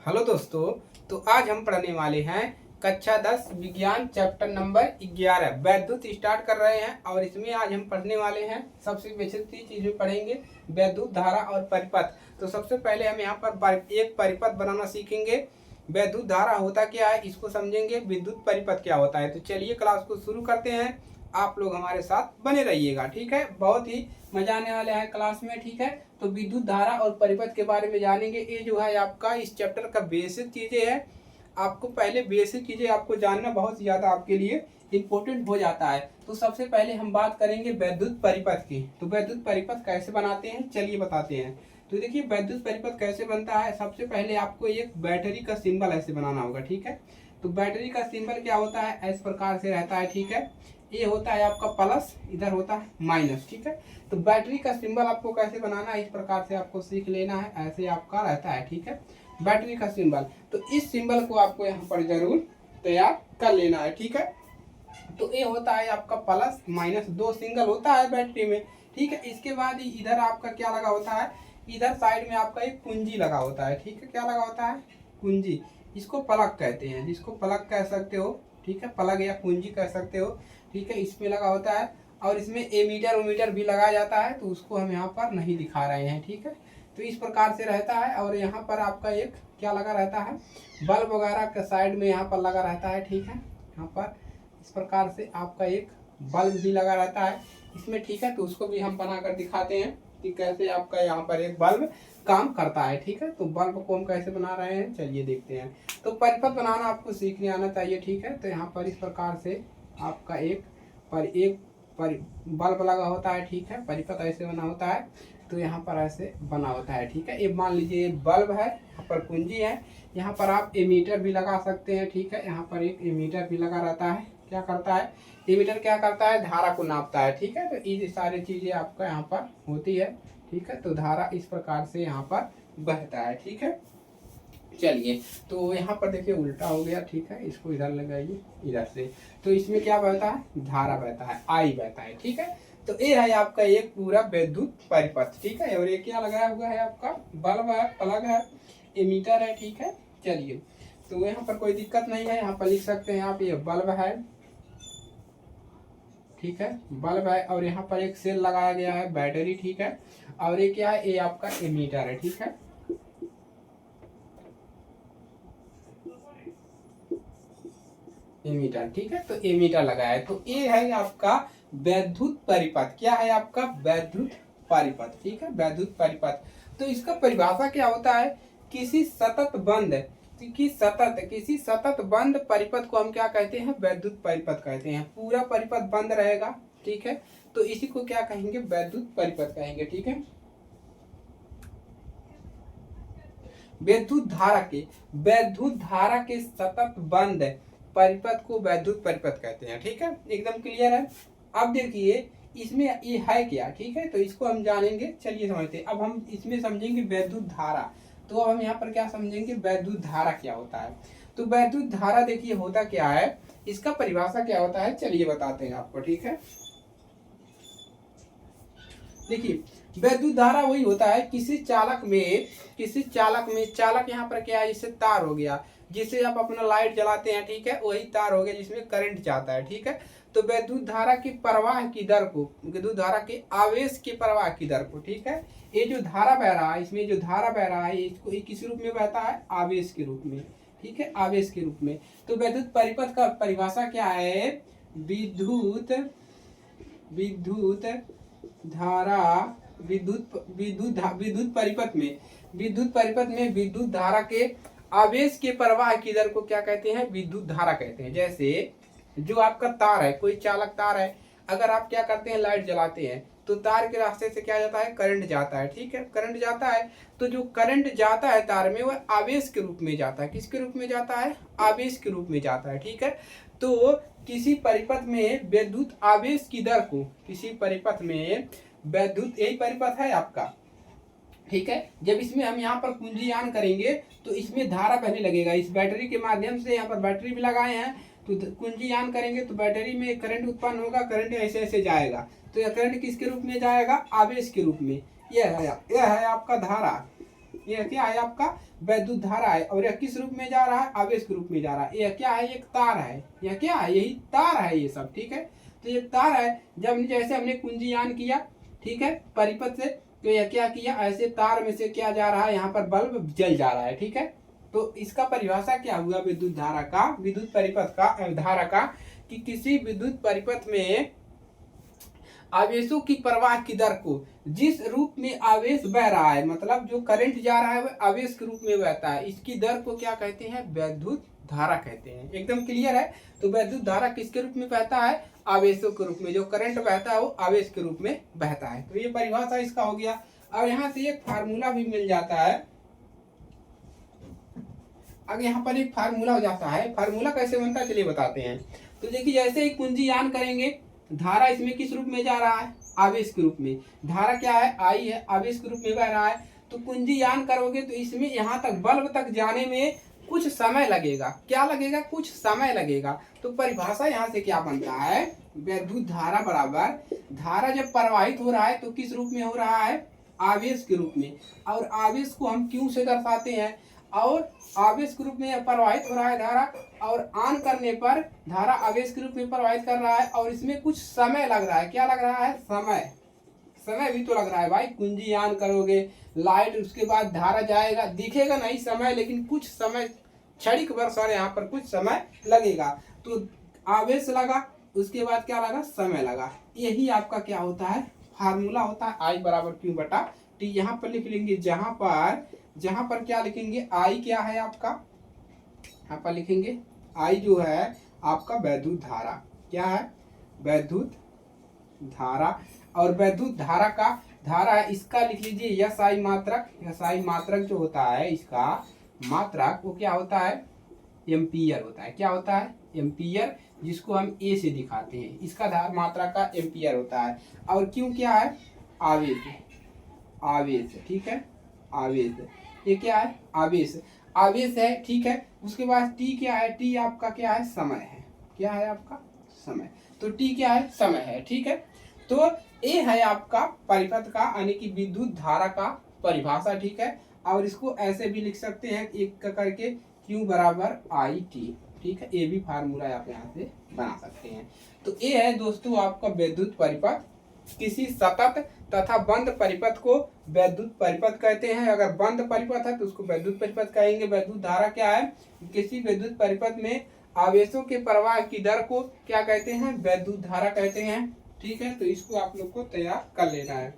Hello दोस्तों। तो आज हम पढ़ने वाले हैं कक्षा 10 विज्ञान चैप्टर नंबर 11 वैद्युत स्टार्ट कर रहे हैं। और इसमें आज हम पढ़ने वाले हैं सबसे बेसिक चीज में पढ़ेंगे वैद्युत धारा और परिपथ। तो सबसे पहले हम यहाँ पर एक परिपथ बनाना सीखेंगे। वैद्युत धारा होता क्या है इसको समझेंगे, विद्युत परिपथ क्या होता है। तो चलिए क्लास को शुरू करते हैं, आप लोग हमारे साथ बने रहिएगा। ठीक है, बहुत ही मजा आने वाले हैं क्लास में। ठीक है, तो विद्युत धारा और परिपथ के बारे में जानेंगे। ये जो है आपका इस चैप्टर का बेसिक चीजें है। आपको पहले बेसिक चीजें आपको जानना बहुत ज्यादा आपके लिए इम्पोर्टेंट हो जाता है। तो सबसे पहले हम बात करेंगे वैद्युत परिपथ की। तो वैद्युत परिपथ कैसे बनाते हैं चलिए बताते हैं। तो देखिए वैद्युत परिपथ कैसे बनता है। सबसे पहले आपको एक बैटरी का सिंबल ऐसे बनाना होगा। ठीक है, तो बैटरी का सिंबल क्या होता है, इस प्रकार से रहता है। ठीक है, ये होता है आपका प्लस, इधर होता है माइनस। ठीक है, तो बैटरी का सिंबल आपको कैसे बनाना है इस प्रकार से आपको सीख लेना है, ऐसे आपका रहता है। ठीक है, बैटरी का सिंबल, तो इस सिंबल को आपको यहाँ पर जरूर तैयार कर लेना है। ठीक है, तो ये होता है आपका प्लस माइनस, दो सिंगल होता है बैटरी में। ठीक है, इसके बाद इधर आपका क्या लगा होता है, इधर साइड में आपका एक कुंजी लगा होता है। ठीक है, क्या लगा होता है, कुंजी। इसको प्लग कहते हैं, जिसको प्लग कह सकते हो। ठीक है, प्लग या कुंजी कह सकते हो। ठीक है, इसमें लगा होता है और इसमें एमीटर उमीटर भी लगाया जाता है, तो उसको हम यहाँ पर नहीं दिखा रहे हैं। ठीक है, तो इस प्रकार से रहता है। और यहाँ पर आपका एक क्या लगा रहता है, बल्ब वगैरह का साइड में यहाँ पर लगा रहता है। ठीक है, यहाँ पर इस प्रकार से आपका एक बल्ब भी लगा रहता है इसमें। ठीक है, तो उसको भी हम बनाकर दिखाते हैं कि कैसे आपका यहाँ पर एक बल्ब काम करता है। ठीक है, तो बल्ब को हम कैसे बना रहे हैं चलिए देखते हैं। तो परिपथ बनाना आपको सीखने आना चाहिए। ठीक है, तो यहाँ पर इस प्रकार से आपका एक बल्ब लगा होता है। ठीक है, परिपथ ऐसे बना होता है, तो यहाँ पर ऐसे बना होता है। ठीक है, ये मान लीजिए बल्ब है, यहाँ पर कुंजी है, यहाँ पर आप एमीटर भी लगा सकते हैं। ठीक है, यहाँ पर एक एमीटर भी लगा रहता है। क्या करता है, एमीटर क्या करता है, धारा को नापता है। ठीक है, तो ये सारी चीजें आपका यहाँ पर होती है। ठीक है, तो धारा इस प्रकार से यहाँ पर बहता है। ठीक है, चलिए तो यहाँ पर देखिए उल्टा हो गया। ठीक है, इसको इधर लगाइए इधर से, तो इसमें क्या बहता है, धारा बहता है, आई बहता है। ठीक है, तो ये है आपका एक पूरा विद्युत परिपथ। ठीक है, और ये क्या लगाया हुआ है, आपका बल्ब है, प्लग है, एमीटर है। ठीक है, चलिए तो यहाँ पर कोई दिक्कत नहीं है, यहाँ पर लिख सकते हैं आप, ये बल्ब है। ठीक है, बल्ब है और यहाँ पर एक सेल लगाया गया है, बैटरी। ठीक है, और ये क्या है, ये आपका एमीटर है। ठीक है, एमीटर। ठीक है, तो एमीटर लगा है, तो ये है आपका वैद्युत परिपथ। क्या है आपका वैद्युत परिपथ। ठीक है, वैद्युत परिपथ। तो इसका परिभाषा क्या होता है, किसी सतत बंद परिपथ को हम क्या कहते हैं, वैद्युत परिपथ कहते हैं। पूरा परिपथ बंद रहेगा। ठीक है, तो इसी को क्या कहेंगे, वैद्युत परिपथ कहेंगे। ठीक है, विद्युत धारा के सतत बंद परिपथ को वैद्युत परिपथ कहते हैं। ठीक है, एकदम क्लियर है। अब देखिए इसमें ये है क्या। ठीक है, तो इसको हम जानेंगे, चलिए समझते हैं। अब हम इसमें समझेंगे वैद्युत धारा। तो अब हम यहाँ पर क्या समझेंगे, वैद्युत धारा क्या होता है। तो वैद्युत धारा देखिए होता क्या है, इसका परिभाषा क्या होता है चलिए बताते हैं आपको। ठीक है, देखिए वैद्युत धारा वही होता है, चालक यहाँ पर क्या है, इससे तार हो गया, जिससे आप अपना लाइट जलाते हैं। ठीक है, वही तार हो गया जिसमें करंट जाता है। ठीक है, तो विद्युत धारा की प्रवाह की दर को, विद्युत धारा के आवेश की प्रवाह की दर को, ठीक है, ये जो धारा बह रहा है, इसमें जो धारा बह रहा है इसको किस रूप में बहता है, आवेश के रूप में। ठीक है, आवेश के रूप में। तो विद्युत परिपथ का परिभाषा क्या है, विद्युत धारा, विद्युत परिपथ में विद्युत धारा के आवेश के प्रवाह की दर को क्या कहते हैं, विद्युत धारा कहते हैं। जैसे जो आपका तार है, कोई चालक तार है, अगर आप क्या करते हैं, लाइट जलाते हैं, तो तार के रास्ते से क्या जाता है, करंट जाता है। ठीक है, करंट जाता है, तो जो करंट जाता है तार में वह आवेश के रूप में जाता है। किसके रूप में जाता है, आवेश के रूप में जाता है। ठीक है, तो किसी परिपथ में विद्युत आवेश की दर को, किसी परिपथ में वैद्युत, यही परिपथ है आपका। ठीक है, जब इसमें हम यहाँ पर कुंजी ऑन करेंगे तो इसमें धारा बहने लगेगा, इस बैटरी के माध्यम से। यहाँ पर बैटरी भी लगाए हैं, तो कुंजी ऑन करेंगे तो बैटरी में करंट उत्पन्न होगा, करंट ऐसे ऐसे जाएगा, तो यह करंट किसके रूप में जाएगा, आवेश के रूप में। यह है आपका धारा। ये क्या है आपका वैद्युत धारा है, और यह किस रूप में जा रहा है, आवेश के रूप में जा रहा है। यह क्या है, एक तार है, यह क्या है, यही तार है ये सब, ठीक है। तो ये तार है, जब जैसे हमने कुंजीयान किया, ठीक है, परिपथ से, तो यह क्या किया, ऐसे तार में से क्या जा रहा है, यहाँ पर बल्ब जल जा रहा है, ठीक है। तो इसका परिभाषा क्या हुआ विद्युत धारा का, विद्युत परिपथ का धारा का, कि किसी विद्युत परिपथ में आवेशों की प्रवाह की दर को, जिस रूप में आवेश बह रहा है, मतलब जो करंट जा रहा है वह आवेश के रूप में बहता है, इसकी दर को क्या कहते हैं, वैद्युत धारा कहते हैं। एकदम क्लियर है। तो वैद्युत धारा किसके रूप में बहता है, आवेशों के रूप में, जो करंट बहता है वो आवेश के रूप में बहता है। तो ये परिभाषा इसका हो गया। और यहाँ से एक फार्मूला भी मिल जाता है, अब यहाँ पर एक फार्मूला हो जाता है। फार्मूला कैसे बनता है चलिए बताते हैं। तो देखिए जैसे ही कुंजीयान करेंगे, धारा इसमें किस रूप में जा रहा है, आवेश के रूप में, धारा क्या है, आई है, आवेश के रूप में बह रहा है। तो कुंजीयान करोगे तो इसमें यहाँ तक बल्ब तक जाने में कुछ समय लगेगा, क्या लगेगा, कुछ समय लगेगा। तो परिभाषा यहाँ से क्या बनता है, वैद्युत धारा बराबर, धारा जब प्रवाहित हो रहा है तो किस रूप में हो रहा है, आवेश के रूप में, और आवेश को हम क्यू से दर्शाते हैं, और आवेश के रूप में प्रवाहित हो रहा है धारा, और ऑन करने पर धारा आवेश के रूप में प्रवाहित कर रहा है, और इसमें कुछ समय लग रहा है, क्या लग रहा है, समय, समय भी तो लग रहा है भाई। कुंजीयान करोगे, लाइट, उसके बाद धारा जाएगा, दिखेगा नहीं समय, लेकिन कुछ समय, क्षणिक वर्ष और यहाँ पर कुछ समय लगेगा। तो आवेश लगा, उसके बाद क्या लगा, समय लगा। यही आपका क्या होता है, फार्मूला होता है, आई बराबर क्यू बटा टी। यहाँ पर लिख लेंगे, जहां पर क्या लिखेंगे, आई क्या है आपका, यहाँ पर लिखेंगे आई जो है आपका वैद्युत धारा, क्या है, वैद्युत धारा। और वैद्युत धारा का, धारा है इसका लिख लीजिए यस आई मात्रक। यस आई मात्रक जो होता है, इसका मात्रक वो क्या होता है, एम्पियर होता है। क्या होता है, एम्पियर, जिसको हम ए से दिखाते हैं, इसका धारा मात्रा का एम्पियर होता है। और क्यों क्या है, आवेश, आवेश, ठीक है, आवेश, ये क्या है, आवेश, आवेश है, ठीक है। उसके बाद टी क्या है, टी आपका क्या है, समय है, क्या है आपका, समय। तो टी क्या है, समय है, ठीक है। तो ये है आपका परिपथ का, यानी कि विद्युत धारा का परिभाषा, ठीक है। और इसको ऐसे भी लिख सकते हैं एक करके, Q बराबर आई टी, ठीक है। ये भी फार्मूला आप यहाँ से बना सकते हैं। तो ये है दोस्तों आपका विद्युत परिपथ। किसी सतत तथा बंद परिपथ को वैद्युत परिपथ कहते हैं। अगर बंद परिपथ है तो उसको वैद्युत परिपथ कहेंगे। वैद्युत धारा क्या है, किसी विद्युत परिपथ में आवेशों के प्रवाह की दर को क्या कहते हैं, वैद्युत धारा कहते हैं, ठीक है। तो इसको आप लोग को तैयार कर लेना है,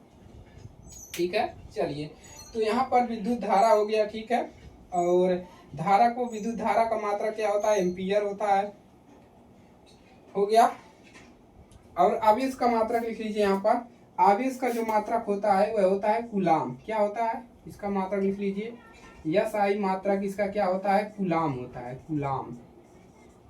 ठीक है। चलिए, तो यहाँ पर विद्युत धारा हो गया, ठीक है। और धारा को, विद्युत धारा का मात्रा क्या होता है, एम्पियर होता है, हो गया। और आवेश का मात्रक लिख लीजिए यहाँ पर। आवेश का जो मात्रक होता है वह होता है कूलाम। क्या होता है, इसका मात्रक लिख लीजिए, यस आई मात्रक इसका क्या होता है, कूलाम होता है, कूलाम,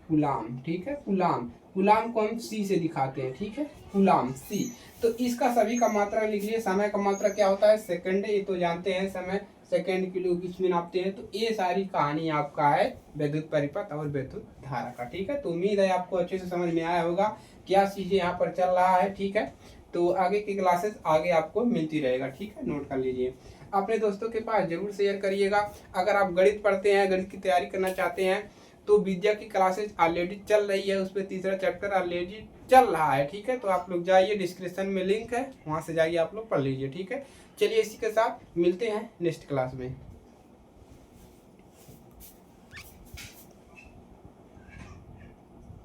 कूलाम, ठीक है। कूलाम, कूलाम को हम सी से दिखाते हैं, ठीक है, कूलाम सी। तो इसका सभी का मात्रा लिख लीजिए। समय का मात्रा क्या होता है, सेकंड, ये तो जानते हैं, समय सेकंड किलो बीच में नापते हैं। तो ये सारी कहानी आपका है विद्युत परिपथ और विद्युत धारा का, ठीक है। तो उम्मीद है आपको अच्छे से समझ में आया होगा क्या चीजें यहाँ पर चल रहा है, ठीक है। तो आगे की क्लासेस आगे आपको मिलती रहेगा, ठीक है, नोट कर लीजिए। अपने दोस्तों के पास जरूर शेयर करिएगा। अगर आप गणित पढ़ते हैं, गणित की तैयारी करना चाहते हैं, तो विद्या की क्लासेज ऑलरेडी चल रही है, उस पर तीसरा चैप्टर ऑलरेडी चल रहा है, ठीक है। तो आप लोग जाइए, डिस्क्रिप्शन में लिंक है, वहाँ से जाइए आप लोग पढ़ लीजिए, ठीक है। चलिए इसी के साथ मिलते हैं नेक्स्ट क्लास में।